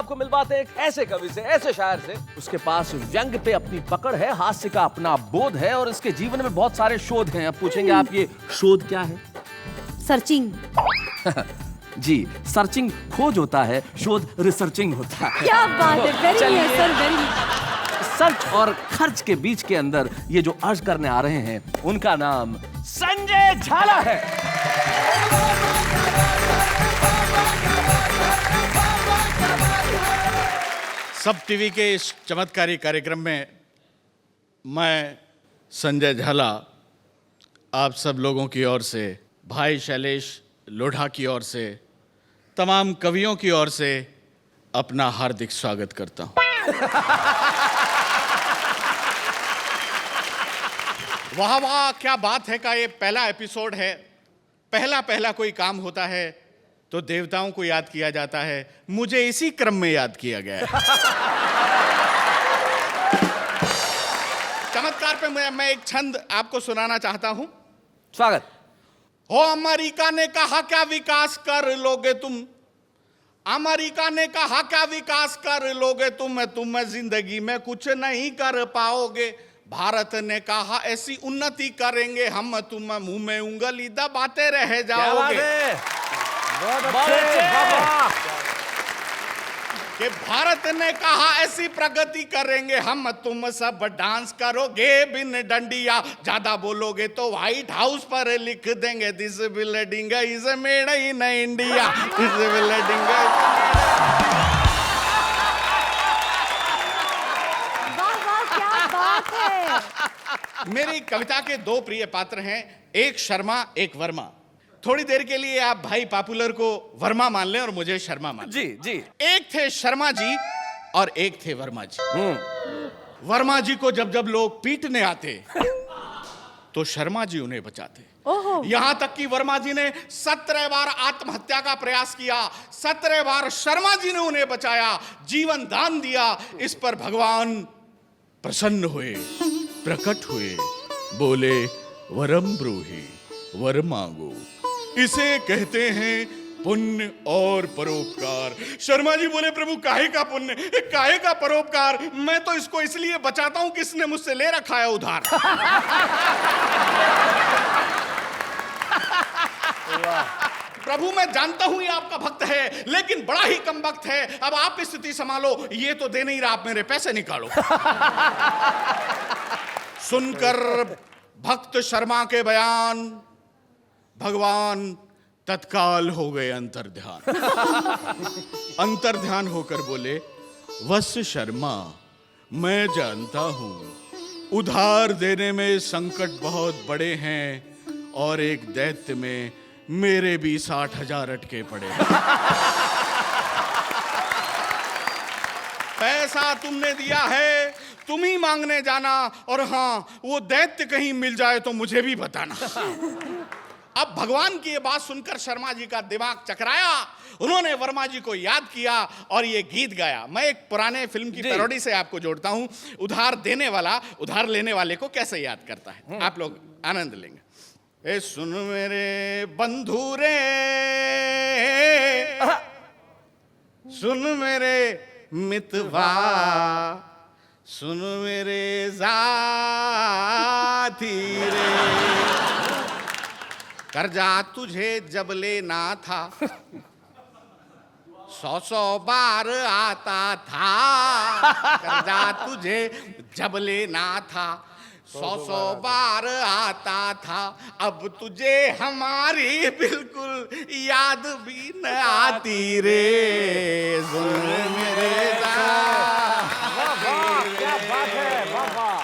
आपको मिलवाते हैं एक ऐसे कवि से, ऐसे शायर से, उसके पास व्यंग पे अपनी पकड़ है, हास्य का अपना बोध है और इसके जीवन में बहुत सारे शोध हैं। अब पूछेंगे आप ये शोध क्या है? सर्चिंग। जी, सर्चिंग खोज होता है, शोध रिसर्चिंग होता है। क्या बात है, वेरी चलिए, सर, वेरी। सर्च और खर्च के बीच के अंदर ये जो अर्ज करने आ रहे हैं, उनका नाम संजय झाला है। सब टीवी के इस चमत्कारी कार्यक्रम में मैं संजय झाला आप सब लोगों की ओर से, भाई शैलेश लोढ़ा की ओर से, तमाम कवियों की ओर से अपना हार्दिक स्वागत करता हूं। वाह वाह, क्या बात है का ये पहला एपिसोड है। पहला कोई काम होता है तो देवताओं को याद किया जाता है, मुझे इसी क्रम में याद किया गया है। चमत्कार पे मैं एक छंद आपको सुनाना चाहता हूं। स्वागत। हो अमेरिका ने कहा क्या विकास कर लोगे तुम, अमेरिका ने कहा क्या विकास कर लोगे तुम जिंदगी में कुछ नहीं कर पाओगे। भारत ने कहा ऐसी उन्नति करेंगे हम, तुम मुंह में उंगली दबाते रह जाओगे। कि भारत ने कहा ऐसी प्रगति करेंगे हम, तुम सब डांस करोगे बिन डंडिया, ज्यादा बोलोगे तो व्हाइट हाउस पर लिख देंगे this building is made in India, this building. वाह वाह, क्या बात है। मेरी कविता के दो प्रिय पात्र हैं, एक शर्मा एक वर्मा। थोड़ी देर के लिए आप भाई पॉपुलर को वर्मा मान लें और मुझे शर्मा मान लें। जी जी। एक थे शर्मा जी और एक थे वर्मा जी। वर्मा जी को जब जब लोग पीटने आते तो शर्मा जी उन्हें बचाते। यहां तक कि वर्मा जी ने 17 बार आत्महत्या का प्रयास किया, 17 बार शर्मा जी ने उन्हें बचाया, जीवन दान दिया। इस पर भगवान प्रसन्न हुए, प्रकट हुए, बोले वरम ब्रूहि, वर मांगो। इसे कहते हैं पुण्य और परोपकार। शर्मा जी बोले प्रभु काहे का पुण्य, काहे का परोपकार, मैं तो इसको इसलिए बचाता हूं कि इसने मुझसे ले रखा है उधार। प्रभु मैं जानता हूं ये आपका भक्त है, लेकिन बड़ा ही कम वक्त है, अब आप स्थिति संभालो, ये तो दे नहीं रहा, आप मेरे पैसे निकालो। सुनकर भक्त शर्मा के बयान भगवान तत्काल हो गए अंतर्ध्यान। अंतर्ध्यान होकर बोले वत्स शर्मा, मैं जानता हूं उधार देने में संकट बहुत बड़े हैं और एक दैत्य में मेरे भी 60,000 अटके पड़े हैं। पैसा तुमने दिया है, तुम ही मांगने जाना, और हाँ वो दैत्य कहीं मिल जाए तो मुझे भी बताना। अब भगवान की ये बात सुनकर शर्मा जी का दिमाग चकराया, उन्होंने वर्मा जी को याद किया और ये गीत गाया। मैं एक पुराने फिल्म की पैरोडी से आपको जोड़ता हूं। उधार देने वाला उधार लेने वाले को कैसे याद करता है, आप लोग आनंद लेंगे। ए सुन मेरे बंधु रे, सुन मेरे मितवा, सुन मेरे साथी रे, कर्जा तुझे जब लेना था 100 बार आता था, कर्जा तुझे जब लेना था 100 बार आता था, अब तुझे हमारी बिल्कुल याद भी न आती रे। सुन मेरे क्या बात है, वाह वाह।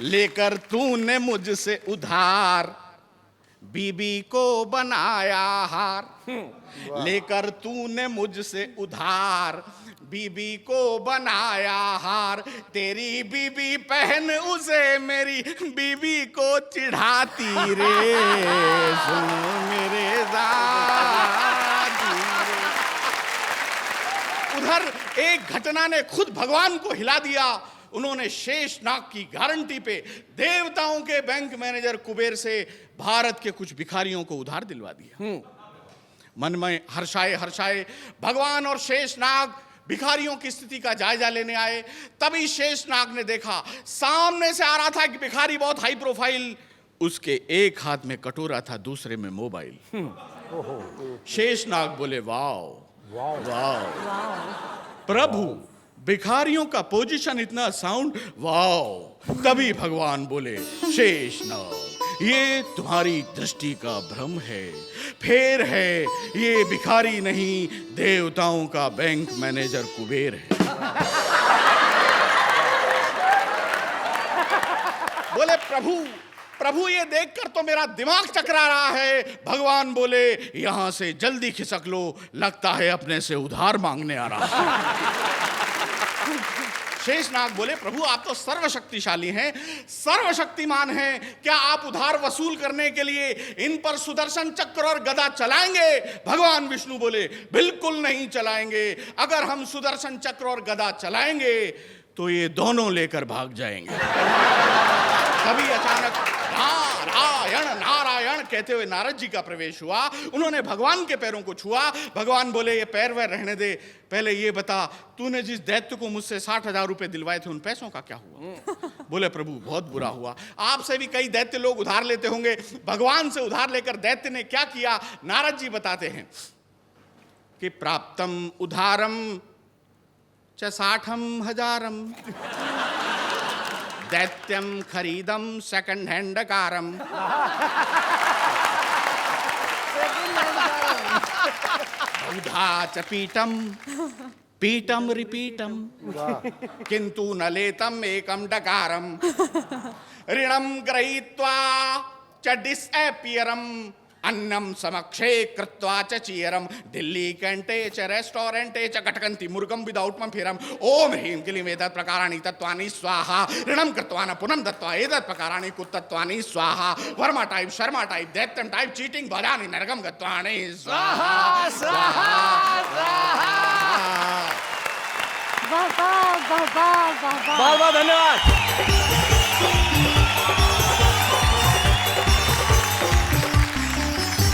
लेकर तूने मुझसे उधार बीबी को बनाया हार, लेकर तूने मुझसे उधार बीबी को बनाया हार, तेरी बीबी पहन उसे मेरी बीबी को चिढ़ाती रे। सुन मेरे साथी रे। उधर एक घटना ने खुद भगवान को हिला दिया। उन्होंने शेषनाग की गारंटी पे देवताओं के बैंक मैनेजर कुबेर से भारत के कुछ भिखारियों को उधार दिलवा दिया। मन में हर्षाए हर्षाए भगवान और शेषनाग भिखारियों की स्थिति का जायजा लेने आए। तभी शेषनाग ने देखा सामने से आ रहा था कि भिखारी बहुत हाई प्रोफाइल, उसके एक हाथ में कटोरा था, दूसरे में मोबाइल। शेषनाग बोले वाह वाह प्रभु, भिखारियों का पोजीशन इतना साउंड, वाह। तभी भगवान बोले शेषनाग, ये तुम्हारी दृष्टि का भ्रम है, फेर है, ये भिखारी नहीं देवताओं का बैंक मैनेजर कुबेर है। बोले प्रभु ये देखकर तो मेरा दिमाग चकरा रहा है। भगवान बोले यहां से जल्दी खिसक लो, लगता है अपने से उधार मांगने आ रहा है। शेषनाग बोले प्रभु आप तो सर्वशक्तिशाली हैं, सर्वशक्तिमान हैं, क्या आप उधार वसूल करने के लिए इन पर सुदर्शन चक्र और गदा चलाएंगे? भगवान विष्णु बोले बिल्कुल नहीं चलाएंगे, अगर हम सुदर्शन चक्र और गदा चलाएंगे तो ये दोनों लेकर भाग जाएंगे। तभी अचानक नारायण नारायण कहते हुए नारद जी का प्रवेश हुआ। उन्होंने भगवान के पैरों को छुआ। भगवान बोले ये पैर वैर रहने दे, पहले ये बता तूने जिस दैत्य को मुझसे 60,000 रुपए दिलवाए थे उन पैसों का क्या हुआ? बोले प्रभु बहुत बुरा हुआ, आपसे भी कई दैत्य लोग उधार लेते होंगे, भगवान से उधार लेकर दैत्य ने क्या किया? नारद जी बताते हैं कि प्राप्तम उधारम च 60,000 दैत्यम खरीदम सेकंड हैंड कारम। उधा च पीटम रिपीटम किंतु न लेतम एकम डकारम ऋणम गृहीत्वा च डिसएपियरम अन्नम समक्षे कृत्वा च चीयरम दिल्ली कैंटे च रेस्टोरेंटे च कटकंती मुर्गम विदाउट फिरम ओम ह्रीं क्लीं एतत् प्रकाराणि तत्त्वानि स्वाहा ऋणम कृत्वा न पुनम दत्त्वा एतत् प्रकाराणि कुतत्वानि स्वाहा वर्मा टाइप शर्मा टाइप दैत्यम टाइप चीटिंग भजानि नरकम गत्वानि स्वाहा स्वाहा वाह वाह वाह वाह वाह बहुत बहुत धन्यवाद।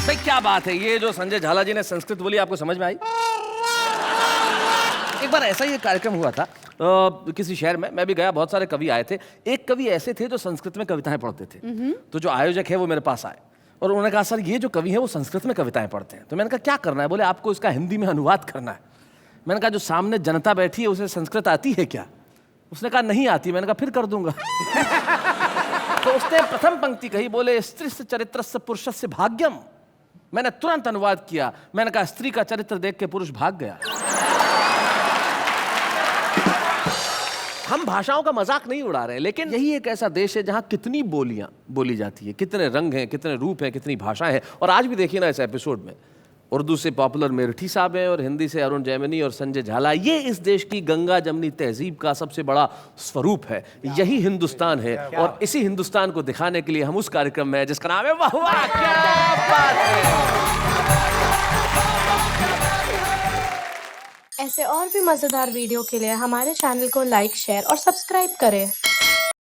भाई क्या बात है, ये जो संजय झाला जी ने संस्कृत बोली आपको समझ में आई? एक बार ऐसा ही एक कार्यक्रम हुआ था किसी शहर में, मैं भी गया, बहुत सारे कवि आए थे। एक कवि ऐसे थे जो संस्कृत में कविताएं पढ़ते थे। तो जो आयोजक है वो मेरे पास आए और उन्होंने कहा सर ये जो कवि है वो संस्कृत में कविताएं पढ़ते हैं। तो मैंने कहा क्या करना है? बोले आपको इसका हिंदी में अनुवाद करना है। मैंने कहा जो सामने जनता बैठी है उसे संस्कृत आती है क्या? उसने कहा नहीं आती। मैंने कहा फिर कर दूंगा। तो उसने प्रथम पंक्ति कही, बोले स्त्रीस्य चरित्रस्य पुरुषस्य भाग्यम। मैंने तुरंत अनुवाद किया, मैंने कहा स्त्री का चरित्र देख के पुरुष भाग गया। हम भाषाओं का मजाक नहीं उड़ा रहे, लेकिन यही एक ऐसा देश है जहां कितनी बोलियां बोली जाती है, कितने रंग हैं, कितने रूप हैं, कितनी भाषाएं हैं। और आज भी देखिए ना इस एपिसोड में उर्दू से पॉपुलर मेरठी साहब हैं और हिंदी से अरुण जैमिनी और संजय झाला। ये इस देश की गंगा जमनी तहजीब का सबसे बड़ा स्वरूप है। यही हिंदुस्तान है और इसी हिंदुस्तान को दिखाने के लिए हम उस कार्यक्रम में है जिसका नाम है वाह वाह क्या बात है। ऐसे और भी मजेदार वीडियो के लिए हमारे चैनल को लाइक, शेयर और सब्सक्राइब करें।